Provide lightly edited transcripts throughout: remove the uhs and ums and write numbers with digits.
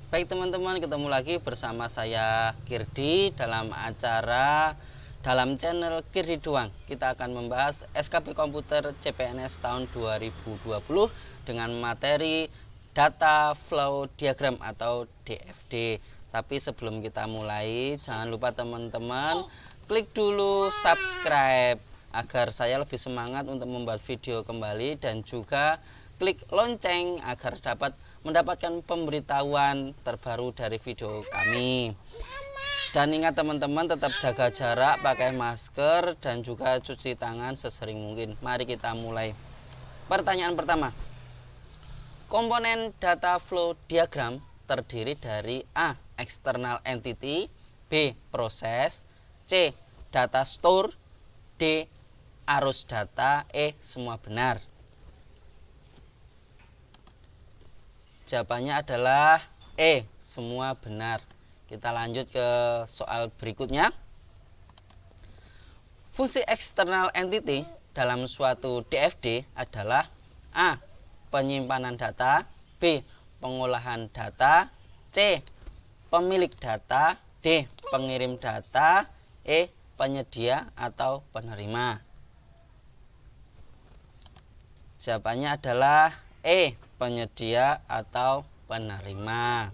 Baik teman-teman, ketemu lagi bersama saya Kirdi dalam channel Kirdi Doang. Kita akan membahas SKP Komputer CPNS tahun 2020 dengan materi Data Flow Diagram atau DFD. Tapi sebelum kita mulai, jangan lupa teman-teman klik dulu subscribe agar saya lebih semangat untuk membuat video kembali, dan juga klik lonceng agar dapat mendapatkan pemberitahuan terbaru dari video kami. Dan ingat teman-teman, tetap jaga jarak, pakai masker, dan juga cuci tangan sesering mungkin. Mari kita mulai. Pertanyaan pertama. Komponen data flow diagram terdiri dari A. External entity, B. Proses, C. Data store, D. Arus data, E. Semua benar. Jawabannya adalah E, semua benar. Kita lanjut ke soal berikutnya. Fungsi external entity dalam suatu DFD adalah A. Penyimpanan data, B. Pengolahan data, C. Pemilik data, D. Pengirim data, E. Penyedia atau penerima. Jawabannya adalah E. Penyedia atau penerima.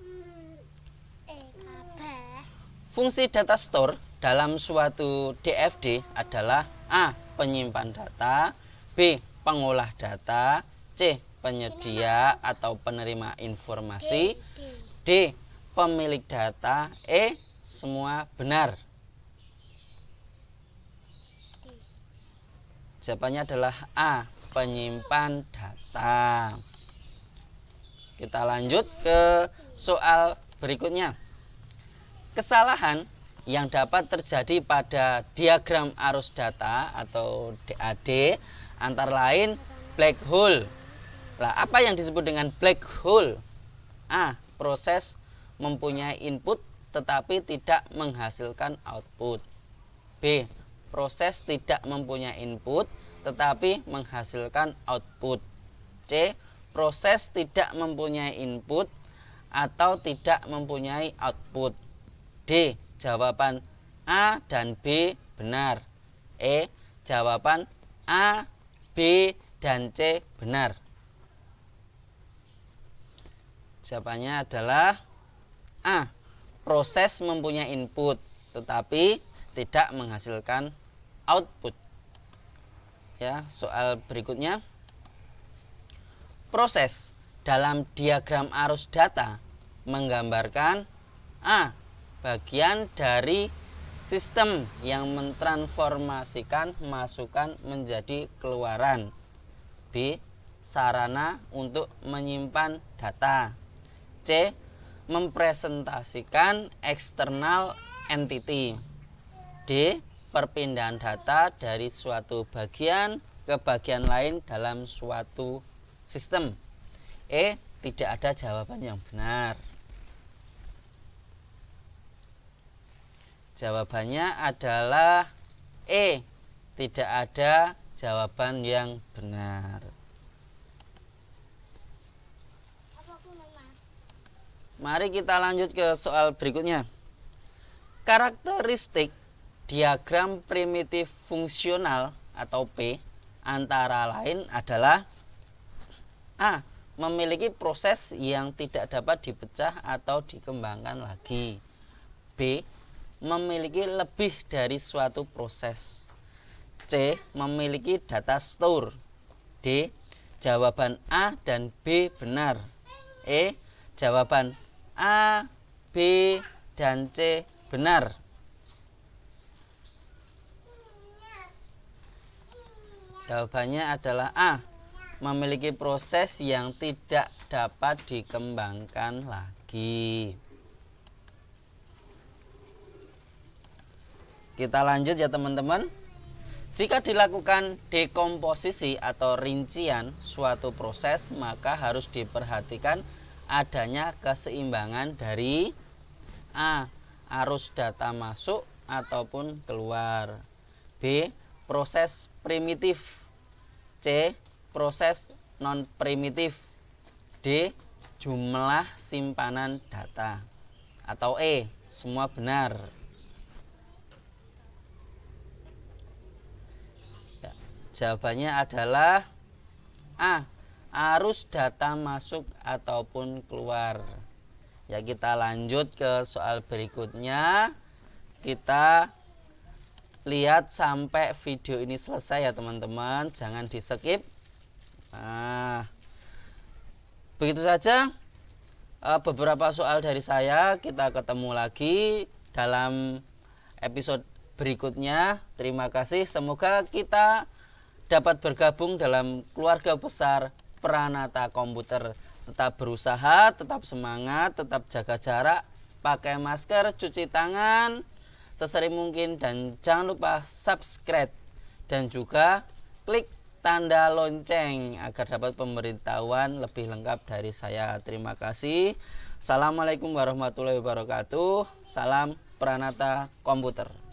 Fungsi data store dalam suatu DFD adalah A. Penyimpan data, B. Pengolah data, C. Penyedia atau penerima informasi, D. Pemilik data, E. Semua benar. Jawabannya adalah A. Penyimpan data. Kita lanjut ke soal berikutnya. Kesalahan yang dapat terjadi pada diagram arus data atau DAD antara lain black hole. Nah, apa yang disebut dengan black hole? A. Proses mempunyai input tetapi tidak menghasilkan output. B. Proses tidak mempunyai input tetapi menghasilkan output. C. Proses tidak mempunyai input atau tidak mempunyai output. D. Jawaban A dan B benar. E. Jawaban A, B, dan C benar. Jawabannya adalah A. Proses mempunyai input tetapi tidak menghasilkan output. Ya, soal berikutnya. Proses dalam diagram arus data menggambarkan A. Bagian dari sistem yang mentransformasikan masukan menjadi keluaran, B. Sarana untuk menyimpan data, C. Mempresentasikan external entity, D. Perpindahan data dari suatu bagian ke bagian lain dalam suatu sistem. E. Tidak ada jawaban yang benar. Jawabannya adalah E. Tidak ada jawaban yang benar. Mari kita lanjut ke soal berikutnya. Karakteristik diagram primitif fungsional atau P antara lain adalah A. Memiliki proses yang tidak dapat dipecah atau dikembangkan lagi. B. Memiliki lebih dari suatu proses. C. Memiliki data store. D. Jawaban A dan B benar. E. Jawaban A, B, dan C benar. Jawabannya adalah A. Memiliki proses yang tidak dapat dikembangkan lagi. Kita lanjut ya teman-teman. Jika dilakukan dekomposisi atau rincian suatu proses, maka harus diperhatikan adanya keseimbangan dari A. Arus data masuk ataupun keluar, B. Proses primitif, C. Proses non primitif, D. jumlah simpanan data. Atau E, semua benar. Ya, jawabannya adalah A, arus data masuk ataupun keluar. Ya, kita lanjut ke soal berikutnya. Kita lihat sampai video ini selesai ya teman-teman, jangan di skip. Nah, begitu saja beberapa soal dari saya. Kita ketemu lagi dalam episode berikutnya. Terima kasih, semoga kita dapat bergabung dalam keluarga besar Pranata Komputer. Tetap berusaha, tetap semangat, tetap jaga jarak, pakai masker, cuci tangan sesering mungkin, dan jangan lupa subscribe dan juga klik tanda lonceng agar dapat pemberitahuan lebih lengkap dari saya. Terima kasih. Assalamualaikum warahmatullahi wabarakatuh. Salam Pranata Komputer.